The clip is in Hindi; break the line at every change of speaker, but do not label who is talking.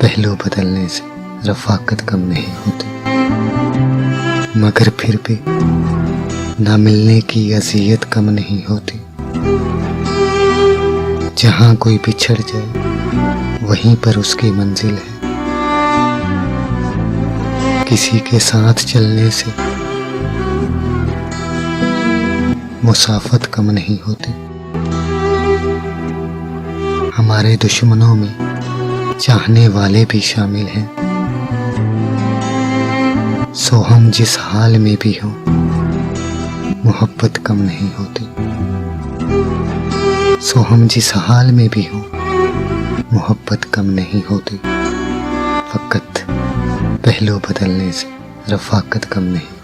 पहलू बदलने से रफ़ाकत कम नहीं होती, मगर फिर भी ना मिलने की अज़ियत कम नहीं होती। जहाँ कोई बिछड़ जाए वहीं पर उसकी मंजिल है। किसी के साथ चलने से मुसाफत कम नहीं होती। हमारे दुश्मनों में चाहने वाले भी शामिल हैं। सो हम जिस हाल में भी हों मोहब्बत कम नहीं होती। सो हम जिस हाल में भी हों मोहब्बत कम नहीं होती। फ़कत पहलू बदलने से रफ़ाकत कम नहीं।